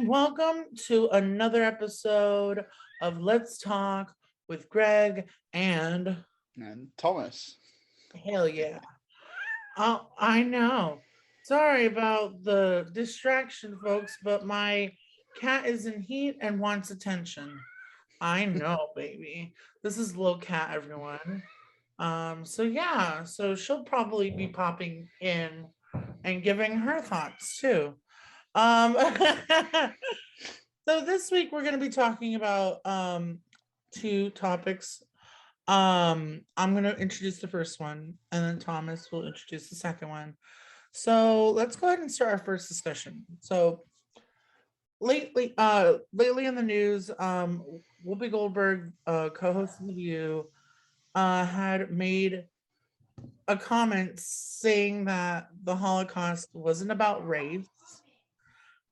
and welcome to another episode of Let's Talk with Greg and Thomas. hell yeah. Oh, I know. Sorry about the distraction, folks, but my cat is in heat and wants attention. I know, baby. This is little cat, everyone. So she'll probably be popping in and giving her thoughts too. Um, so this week we're going to be talking about two topics. I'm going to introduce the first one, and then Thomas will introduce the second one. So let's go ahead and start our first discussion. So lately in the news, Whoopi Goldberg, co-host of The View, had made a comment saying that the Holocaust wasn't about race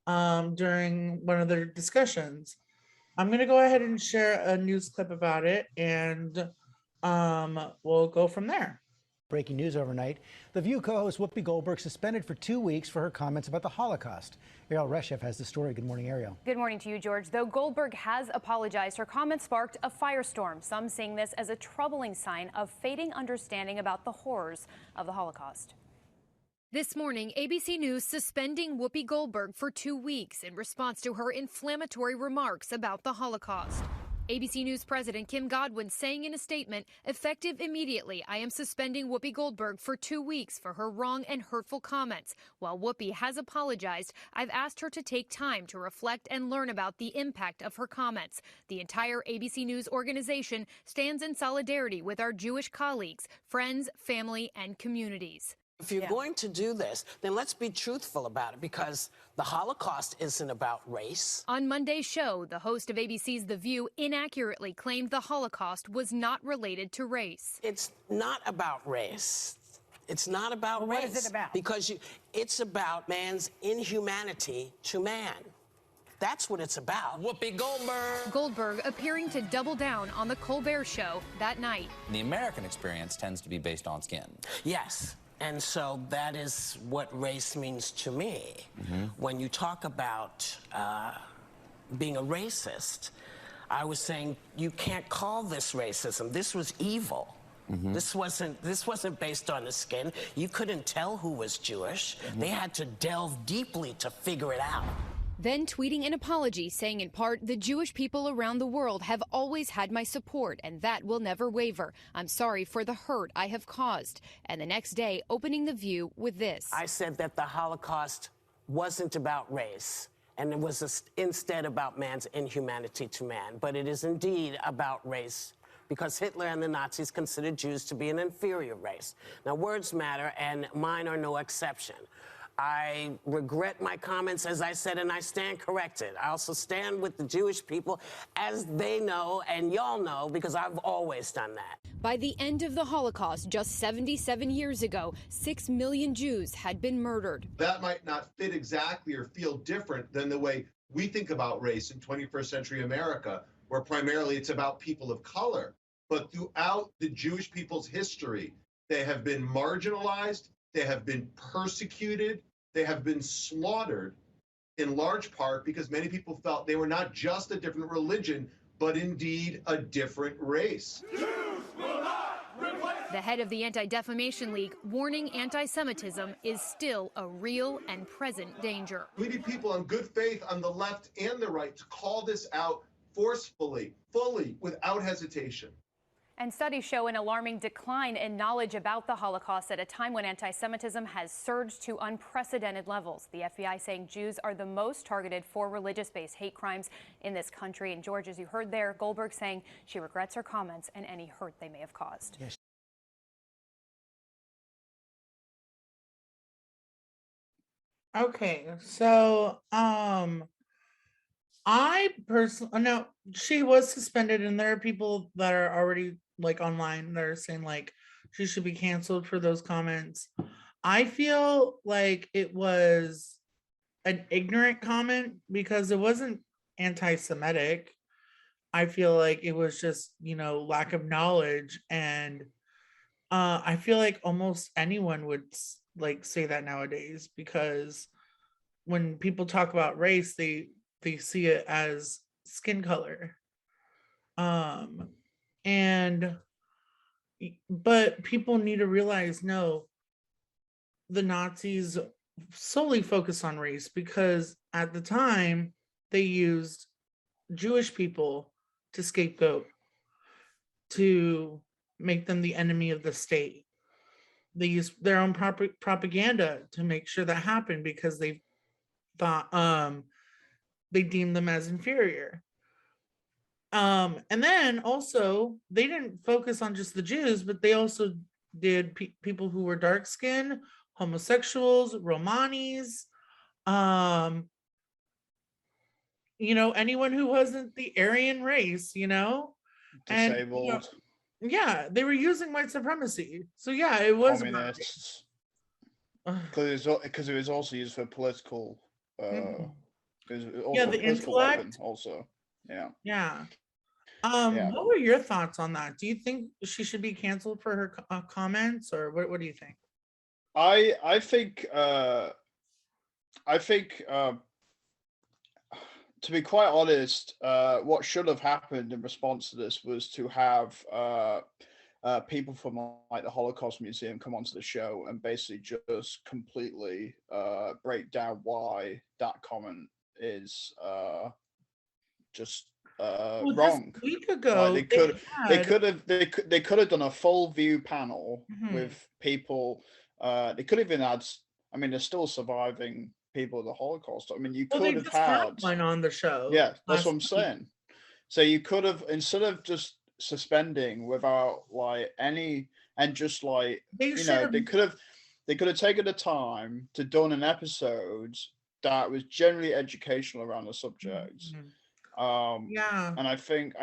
during one of their discussions. I'm going to go ahead and share a news clip about it, and we'll go from there. Breaking news overnight. The View co-host Whoopi Goldberg suspended for 2 weeks for her comments about the Holocaust. Ariel Reshev has the story. Good morning, Ariel. Good morning to you, George. Though Goldberg has apologized, her comments sparked a firestorm, some seeing this as a troubling sign of fading understanding about the horrors of the Holocaust. This morning, ABC News suspending Whoopi Goldberg for 2 weeks in response to her inflammatory remarks about the Holocaust. ABC News President Kim Godwin saying in a statement, effective immediately, I am suspending Whoopi Goldberg for 2 weeks for her wrong and hurtful comments. While Whoopi has apologized, I've asked her to take time to reflect and learn about the impact of her comments. The entire ABC News organization stands in solidarity with our Jewish colleagues, friends, family, and communities. If you're going to do this, then let's be truthful about it, because the Holocaust isn't about race. On Monday's show, the host of ABC's The View inaccurately claimed the Holocaust was not related to race. It's not about race. It's not about race. What is it about? Because it's about man's inhumanity to man. That's what it's about. Whoopi Goldberg. Goldberg appearing to double down on the Colbert Show that night. The American experience tends to be based on skin. Yes. And so that is what race means to me. Mm-hmm. When you talk about being a racist, I was saying you can't call this racism. This was evil. Mm-hmm. This wasn't based on the skin. You couldn't tell who was Jewish. Mm-hmm. They had to delve deeply to figure it out. Then tweeting an apology, saying in part, the Jewish people around the world have always had my support, and that will never waver. I'm sorry for the hurt I have caused. And the next day, opening The View with this. I said that the Holocaust wasn't about race, and it was instead about man's inhumanity to man. But it is indeed about race, because Hitler and the Nazis considered Jews to be an inferior race. Now, words matter, and mine are no exception. I regret my comments, as I said, and I stand corrected. I also stand with the Jewish people, as they know and y'all know, because I've always done that. By the end of the Holocaust, just 77 years ago, 6 million Jews had been murdered. That might not fit exactly or feel different than the way we think about race in 21st century America, where primarily it's about people of color. But throughout the Jewish people's history, they have been marginalized. They have been persecuted. They have been slaughtered, in large part because many people felt they were not just a different religion, but indeed a different race. Jews will not replace. The head of the Anti-Defamation League warning anti-Semitism is still a real and present danger. We need people on good faith on the left and the right to call this out forcefully, fully, without hesitation. And studies show an alarming decline in knowledge about the Holocaust at a time when anti-Semitism has surged to unprecedented levels. The FBI saying Jews are the most targeted for religious-based hate crimes in this country. And George, as you heard there, Goldberg saying she regrets her comments and any hurt they may have caused. Yes. Okay, so I personally, no, she was suspended, and there are people that are already like online that are saying like she should be canceled for those comments. I feel like it was an ignorant comment because it wasn't anti-Semitic. I feel like it was just, lack of knowledge. And I feel like almost anyone would like say that nowadays, because when people talk about race, they they see it as skin color. And but people need to realize, no, the Nazis solely focused on race because at the time they used Jewish people to scapegoat, to make them the enemy of the state. They used their own propaganda to make sure that happened because they thought they deemed them as inferior. And then also they didn't focus on just the Jews, but they also did people who were dark skinned, homosexuals, Romanis, anyone who wasn't the Aryan race, and Disabled, yeah, they were using white supremacy. So yeah, it was communists. about Because it was also used for political. Mhm. It was Yeah, also the a political weapon. intellect. Also, yeah. Yeah. Yeah. What were your thoughts on that? Do you think she should be canceled for her comments, or what do you think? I think to be quite honest, what should have happened in response to this was to have people from like the Holocaust Museum come onto the show and basically just completely break down why that comment is just Well, just wrong. a week Like ago, they could have done a full view panel Mhm. with people. They could have even had. I mean, they're still surviving people of the Holocaust. I mean, you Well, they could have just had had. one on the show. Yeah, that's what I'm last week. saying. So you could have, instead of just suspending without like any, and just like They you should know, have. they could have taken the time to done an episode that was generally educational around the subject. Mhm. Yeah. And I think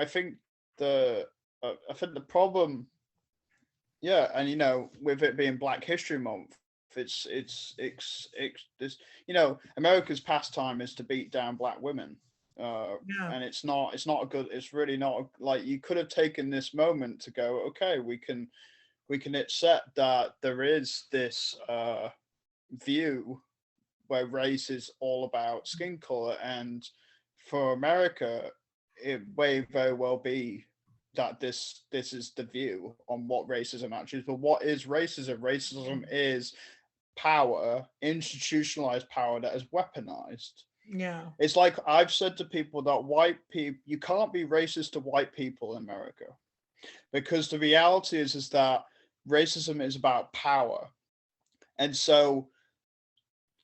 the I think the problem, yeah, and with it being Black History Month, it's this, America's pastime is to beat down Black women, Yeah. and it's not a good, it's really not like, you could have taken this moment to go, okay, we can accept that there is this view where race is all about skin color, and for America, it may very well be that this is the view on what racism actually is. But what is racism? Racism is power, institutionalized power that is weaponized. Yeah. It's like I've said to people that white people, you can't be racist to white people in America, because the reality is that racism is about power. And so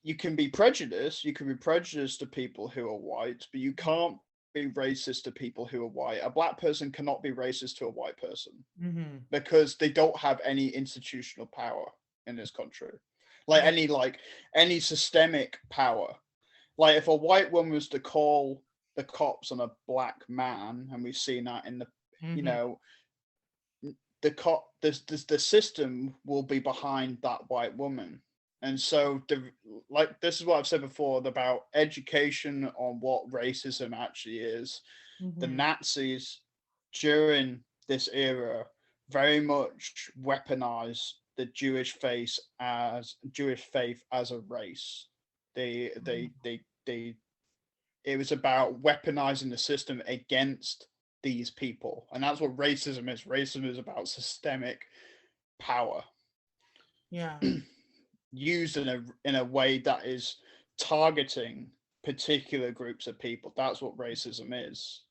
you can be prejudiced to people who are white, but you can't be racist to people who are white. A Black person cannot be racist to a white person Mm-hmm. because they don't have any institutional power in this country, like any systemic power. Like if a white woman was to call the cops on a Black man, and we've seen that in the the system will be behind that white woman. And so this is what I've said before about education on what racism actually is. The Nazis during this era very much weaponized the Jewish faith as a race. It was about weaponizing the system against these people, and that's what racism is. Racism is about systemic power. Yeah. Used in a way that is targeting particular groups of people. That's what racism is.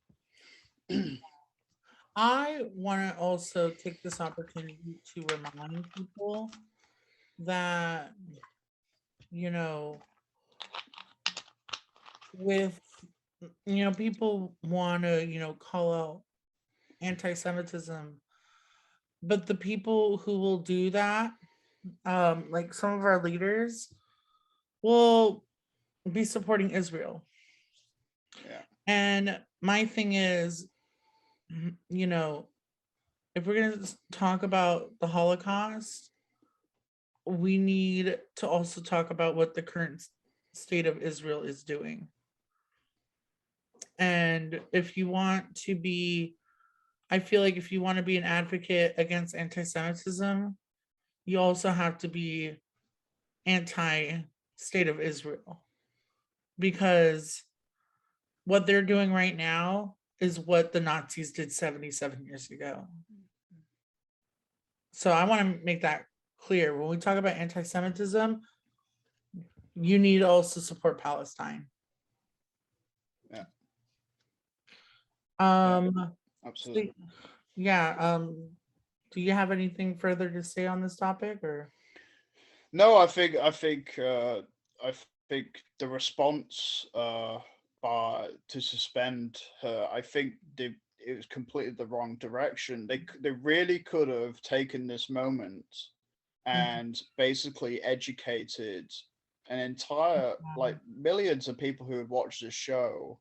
I want to also take this opportunity to remind people that, with, people want to, call out anti-Semitism, but the people who will do that, like some of our leaders, will be supporting Israel. Yeah. And my thing is, if we're going to talk about the Holocaust, we need to also talk about what the current state of Israel is doing. And if you want to be, I feel like if you want to be an advocate against anti-Semitism, you also have to be anti-state of Israel. Because what they're doing right now is what the Nazis did 77 years ago. So I want to make that clear. When we talk about anti-Semitism, you need to also support Palestine. Yeah. So, Absolutely. yeah. Do you have anything further to say on this topic, or? No, I think the response to suspend her, I think it was completely the wrong direction. They really could have taken this moment and basically educated an entire, like, millions of people who would watch this show,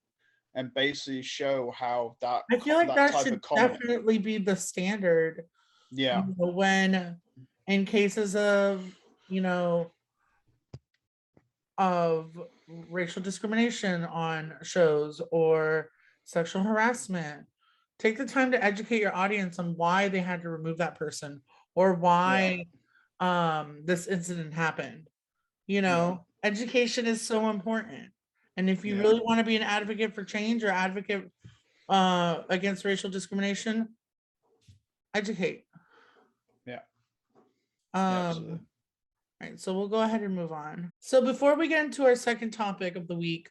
and basically show how I feel like that type should of comment. definitely be the standard. Yeah. When in cases of, of racial discrimination on shows or sexual harassment, take the time to educate your audience on why they had to remove that person or why this incident happened. Education is so important. And if you really want to be an advocate for change or advocate against racial discrimination, educate. Yeah. Absolutely. Right, so we'll go ahead and move on. So before we get into our second topic of the week,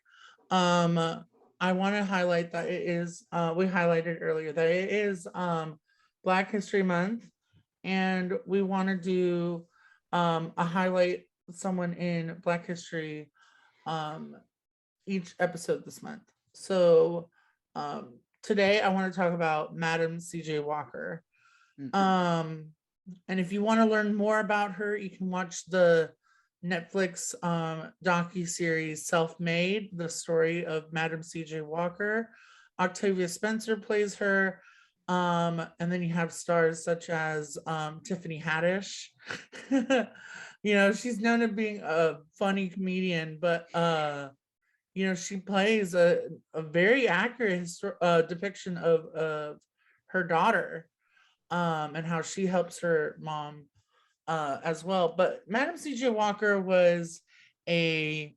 I want to highlight that it is, we highlighted earlier that it is Black History Month, and we want to do a highlight someone in Black history each episode this month. So today I want to talk about Madam C.J. Walker. And if you want to learn more about her, you can watch the Netflix docu-series Self-Made, the story of Madam C.J. Walker. Octavia Spencer plays her. And then you have stars such as Tiffany Haddish. She's known as being a funny comedian, but she plays a very accurate depiction of her daughter. And how she helps her mom as well. But Madam C.J. Walker was she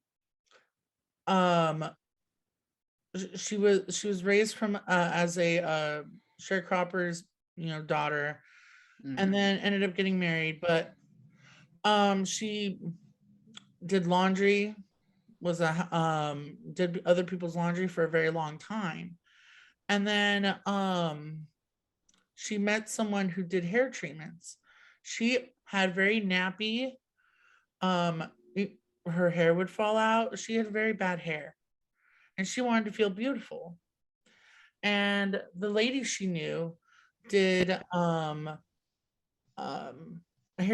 was raised from as a sharecropper's daughter, and then ended up getting married. But she did laundry, was did other people's laundry for a very long time, and then she met someone who did hair treatments. She had very nappy, her hair would fall out. She had very bad hair, and she wanted to feel beautiful. And the lady she knew did hair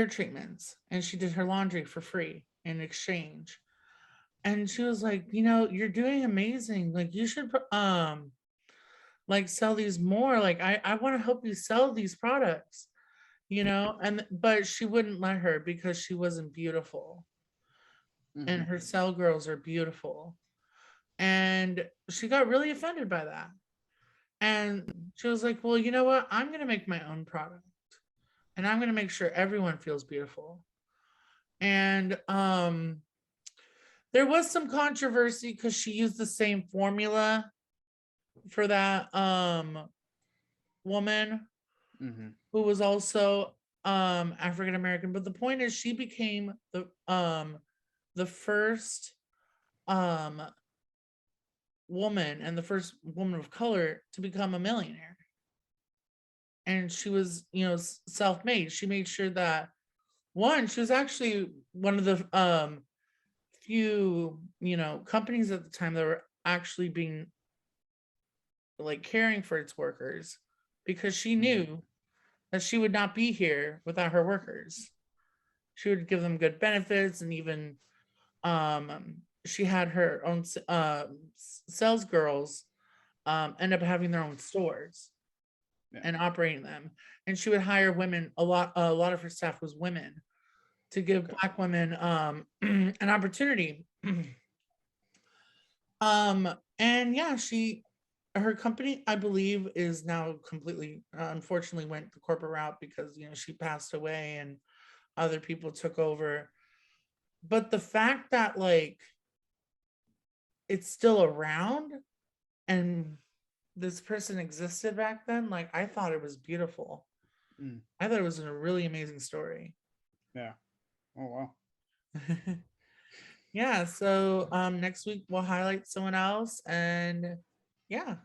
treatments, and she did her laundry for free in exchange. And she was like, you're doing amazing. Like, you should like sell these more. Like, I want to help you sell these products. But she wouldn't let her because she wasn't beautiful, and her cell girls are beautiful, and she got really offended by that. And she was like, well, you know what, I'm going to make my own product, and I'm going to make sure everyone feels beautiful. And there was some controversy because she used the same formula for that woman who was also African American. But the point is, she became the first woman and the first woman of color to become a millionaire. And she was, self-made. She made sure that, one, she was actually one of the few, companies at the time that were actually being like caring for its workers, because she knew that she would not be here without her workers. She would give them good benefits, and even she had her own sales girls end up having their own stores and operating them. And she would hire women. A lot of her staff was women, to give Black women an opportunity. And yeah, her company, I believe, is now completely, unfortunately, went the corporate route because she passed away and other people took over. But the fact that, like, it's still around and this person existed back then, like I thought it was beautiful. Mm. I thought it was a really amazing story. Yeah. Oh wow. Yeah, so next week we'll highlight someone else, and yeah.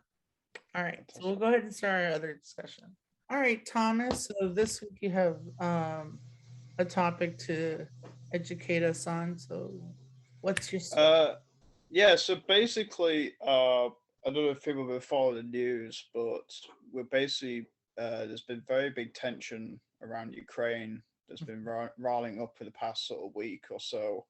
All right, so we'll go ahead and start our other discussion. All right, Thomas, so this week you have a topic to educate us on, so what's your story? Yeah, so basically, I don't know if people have followed the news, but we're basically there's been very big tension around Ukraine that's been riling up for the past sort of week or so,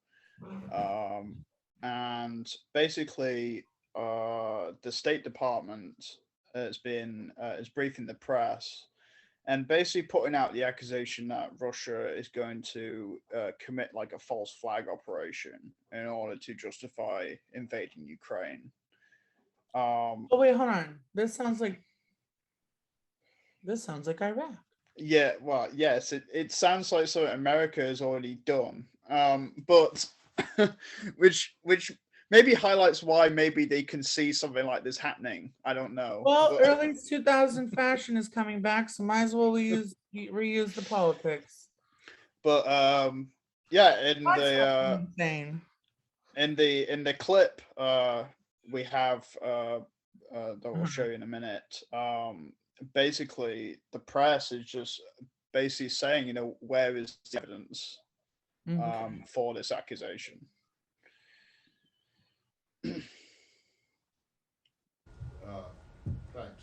and basically, the State Department has been is briefing the press and basically putting out the accusation that Russia is going to commit like a false flag operation in order to justify invading Ukraine. Oh wait, hold on. This sounds like Iraq. Yeah, well, yes, it sounds like something America has already done, but which maybe highlights why maybe they can see something like this happening. I don't know. Well, but, early 2000 fashion is coming back, so might as well reuse the politics. but yeah, Insane. in the clip we have that we'll show you in a minute. Basically, the press is just basically saying, where is the evidence for this accusation? Thanks.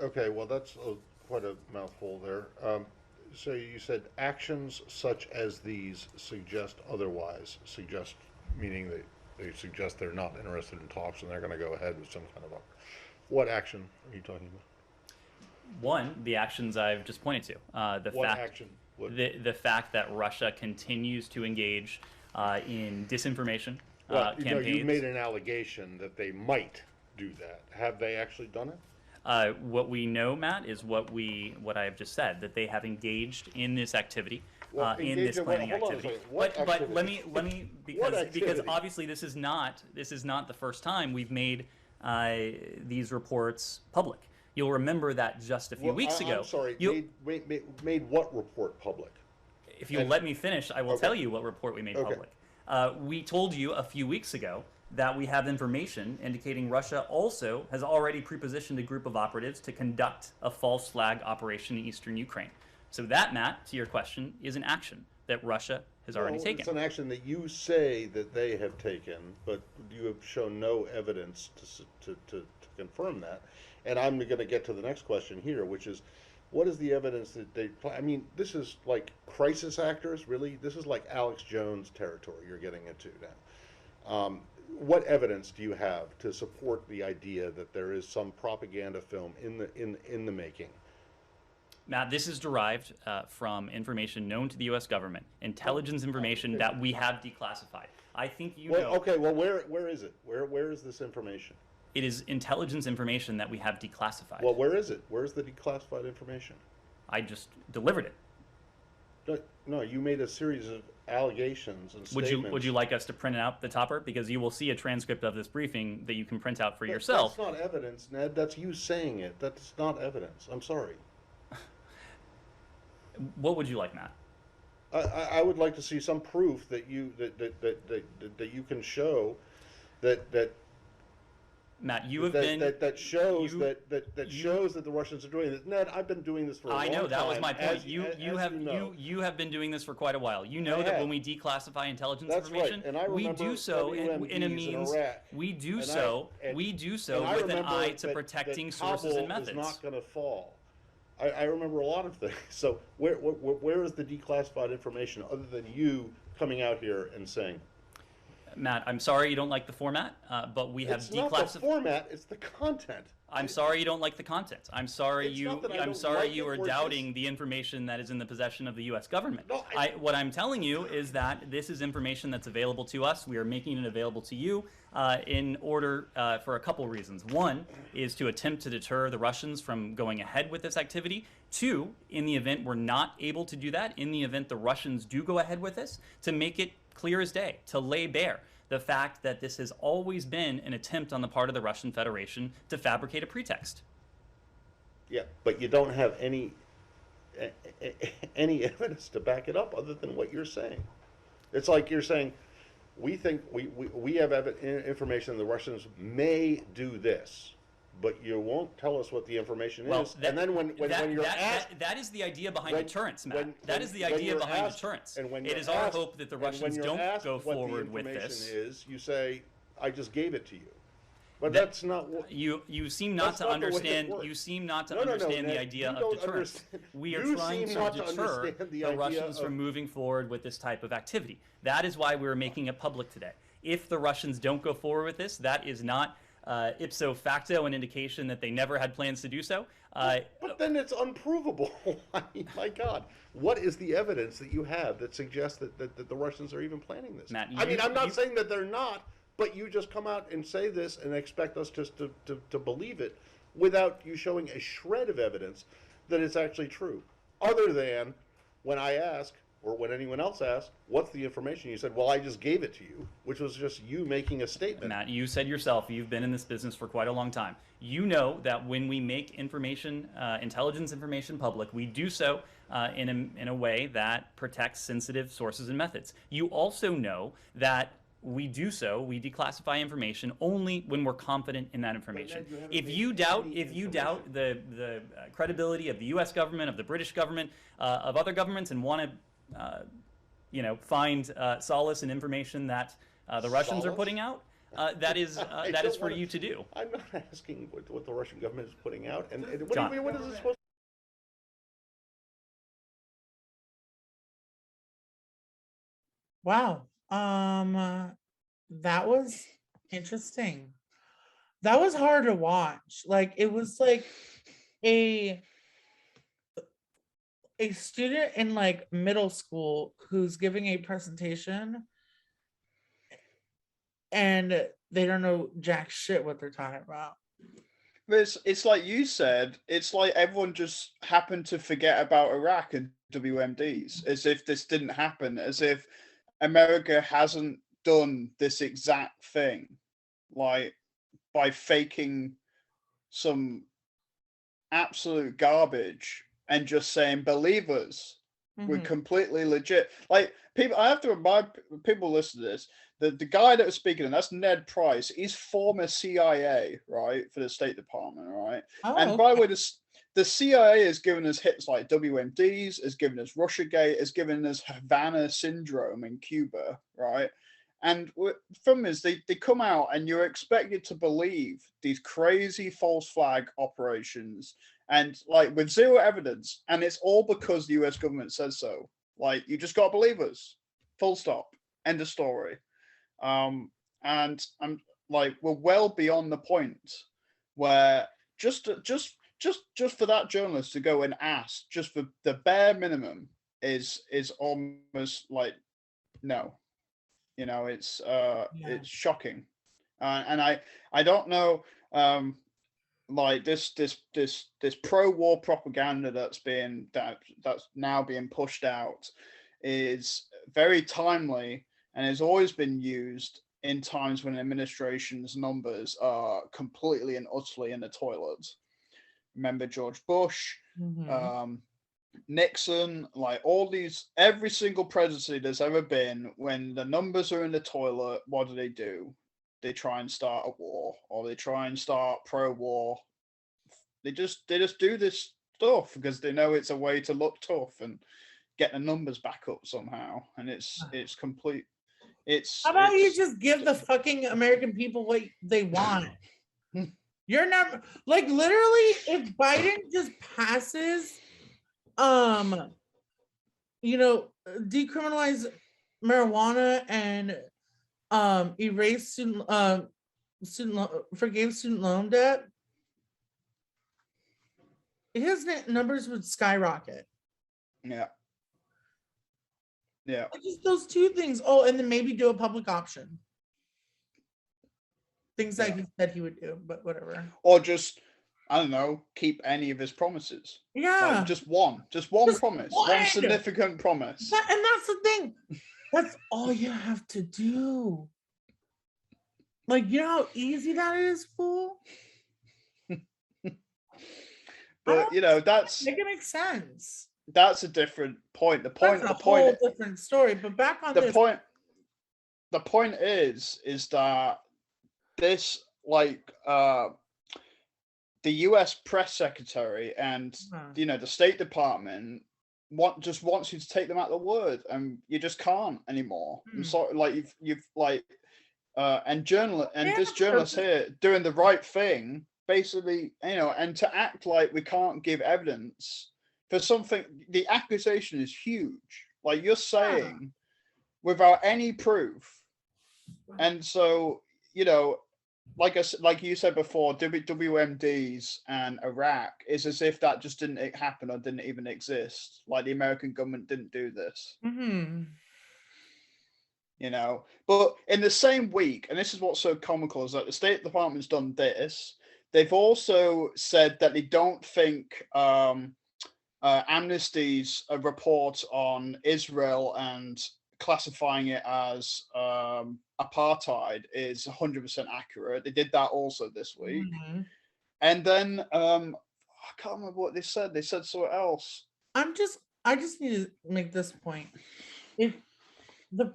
Okay, well, that's quite a mouthful there. So you said actions such as these suggest otherwise, suggest meaning that they suggest they're not interested in talks and they're going to go ahead with some kind of what action are you talking about? One, the actions I've just pointed to. The fact that Russia continues to engage in disinformation campaigns. You made an allegation that they might do that. Have they actually done it? What we know, Matt, is what I have just said, that they have engaged in this activity, in this planning activity. But let me because obviously this is not the first time we've made these reports public. You'll remember that just a few weeks ago. I'm sorry, made what report public? If you'll let me finish, I will tell you what report we made public. We told you a few weeks ago that we have information indicating Russia also has already prepositioned a group of operatives to conduct a false flag operation in eastern Ukraine. So that, Matt, to your question, is an action that Russia has already taken. It's an action that you say that they have taken, but you have shown no evidence to confirm that. And I'm going to get to the next question here, which is, what is the evidence that they I mean, this is like crisis actors, really? This is like Alex Jones territory you're getting into now. What evidence do you have to support the idea that there is some propaganda film in the making? Matt, this is derived from information known to the U.S. government, intelligence information that we have declassified. I think you know. Okay, well, where is it? Where is this information? It is intelligence information that we have declassified. Well, where is it? Where's the declassified information? I just delivered it. No, you made a series of allegations and statements. Would you like us to print out the topper? Because you will see a transcript of this briefing that you can print out for yourself. That's not evidence, Ned. That's you saying it. That's not evidence. I'm sorry. What would you like, Matt? I would like to see some proof that you can show that Matt, you have been that shows that the Russians are doing this. Ned, I've been doing this for a long time. I know, that was my point. You have been doing this for quite a while. You know that when we declassify intelligence information, we do so in a means. We do so with an eye to protecting sources and methods. Is not going to fall. I remember a lot of things. So where is the declassified information other than you coming out here and saying? Matt, I'm sorry you don't like the format, but we have declassified. It's not the format; it's the content. I'm sorry you don't like the content. I'm sorry you are doubting the information that is in the possession of the U.S. government. No, what I'm telling you is that this is information that's available to us. We are making it available to you in order for a couple reasons. One is to attempt to deter the Russians from going ahead with this activity, Two, in the event we're not able to do that, in the event the Russians do go ahead with this, to make it clear as day, to lay bare the fact that this has always been an attempt on the part of the Russian Federation to fabricate a pretext. Yeah, but you don't have any evidence to back it up other than what you're saying. It's like you're saying, we think we have information the Russians may do this, but you won't tell us what the information is. And then when you're asked, that is the idea behind deterrence, Matt. That is the idea behind deterrence. And when it is our hope that the Russians don't go forward with this. You say, I just gave it to you. But that's not what you seem not to understand. You seem not to understand the idea of deterrence. We are trying to deter the Russians from moving forward with this type of activity. That is why we're making it public today. If the Russians don't go forward with this, that is not ipso facto an indication that they never had plans to do so. But then it's unprovable. I mean, my God, what is the evidence that you have that suggests that the Russians are even planning this? Matt, I'm not saying that they're not. But you just come out and say this and expect us just to believe it without you showing a shred of evidence that it's actually true. Other than when I ask, or when anyone else asks, what's the information? You said, well, I just gave it to you, which was just you making a statement. Matt, you said yourself, you've been in this business for quite a long time. You know that when we make information, intelligence information public, we do so in a way that protects sensitive sources and methods. You also know that we declassify information only when we're confident in that information. If you doubt the credibility of the U.S. government, of the British government, of other governments, and want to, find solace in information that the Russians are putting out, that is for you to do. I'm not asking what the Russian government is putting out, and what is it supposed to? Wow. That was interesting. That was hard to watch. Like, it was like a student in like middle school who's giving a presentation and they don't know jack shit what they're talking about. It's like you said, it's like everyone just happened to forget about Iraq and WMDs, as if this didn't happen, as if America hasn't done this exact thing, like by faking some absolute garbage and just saying, believe us, we're completely legit. Like, people, I have to remind people listen to this, the guy that was speaking, and that's Ned Price, he's former CIA, right, for the State Department, right? By the way, the CIA has given us hits like WMDs, has given us Russiagate, has given us Havana Syndrome in Cuba, right? And from this, they come out and you're expected to believe these crazy false flag operations and like with zero evidence. And it's all because the US government says so. Like, you just got to believe us. Full stop. End of story. And I'm like, we're well beyond the point where just for that journalist to go and ask just for the bare minimum is almost like, no. It's shocking, and I don't know, like this pro-war propaganda that's now being pushed out is very timely and has always been used in times when administration's numbers are completely and utterly in the toilet. Remember George Bush, Nixon, like all these, every single presidency there's ever been, when the numbers are in the toilet, what do? They try and start a war, or they try and start pro-war. They just do this stuff because they know it's a way to look tough and get the numbers back up somehow. And it's complete. How about you just give the fucking American people what they want? You're never, like, literally, if Biden just passes decriminalize marijuana and erase forgave student loan debt, his numbers would skyrocket. Yeah. Just those two things. Oh, and then maybe do a public option. Things that he said he would do, but whatever. Or just I don't know, keep any of his promises. Yeah. Like just one promise, one significant promise. And that's the thing. That's all you have to do. Like, you know how easy that is, fool? But you know, make it make sense. That's a different point. That's a whole different story. But back on this. The point is that this, like, the U.S. press secretary and you know the State Department just wants you to take them at the word, and you just can't anymore. I'm sorry, like you've like, and this journalist here doing the right thing, basically, you know, and to act like we can't give evidence for something. The accusation is huge. Like you're saying, without any proof. And so, you know, like you said before, WMDs and Iraq is as if that just didn't happen or didn't even exist. Like the American government didn't do this. You know, but in the same week, and this is what's so comical, is that the State Department's done this. They've also said that they don't think Amnesty's report on Israel and classifying it as apartheid is 100% accurate. They did that also this week. And then I can't remember what they said. They said something else. I just need to make this point. If the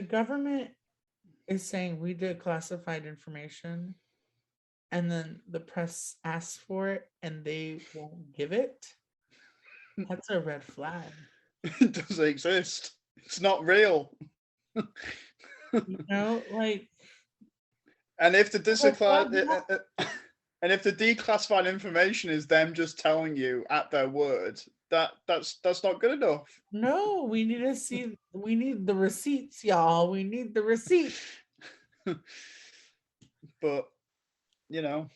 government is saying we did classified information and then the press asks for it and they won't give it, that's a red flag. It doesn't exist. It's not real. You know, like, and if the declassified information is them just telling you at their word, that's not good enough. No, we need to see. We need the receipts, y'all. We need the receipts. But you know,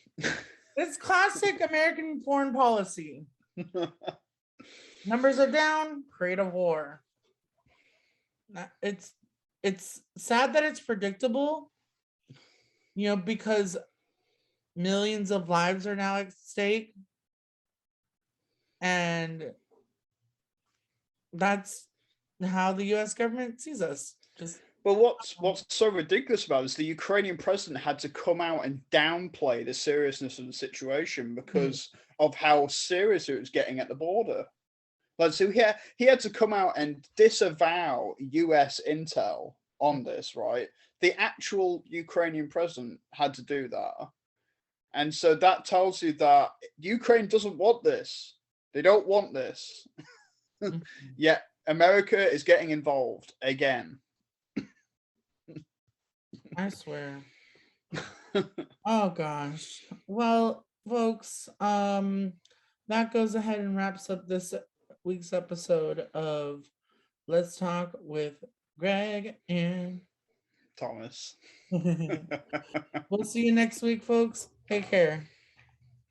it's classic American foreign policy. Numbers are down, create a war. It's sad that it's predictable, you know, because millions of lives are now at stake. And that's how the US government sees us. But what's so ridiculous about it is the Ukrainian president had to come out and downplay the seriousness of the situation because of how serious it was getting at the border. Like, so he had to come out and disavow US intel on this, right? The actual Ukrainian president had to do that. And so that tells you that Ukraine doesn't want this. They don't want this. Yet America is getting involved again. I swear. Oh gosh. Well, folks, that goes ahead and wraps up this week's episode of Let's Talk with Greg and Thomas. We'll see you next week, folks. Take care.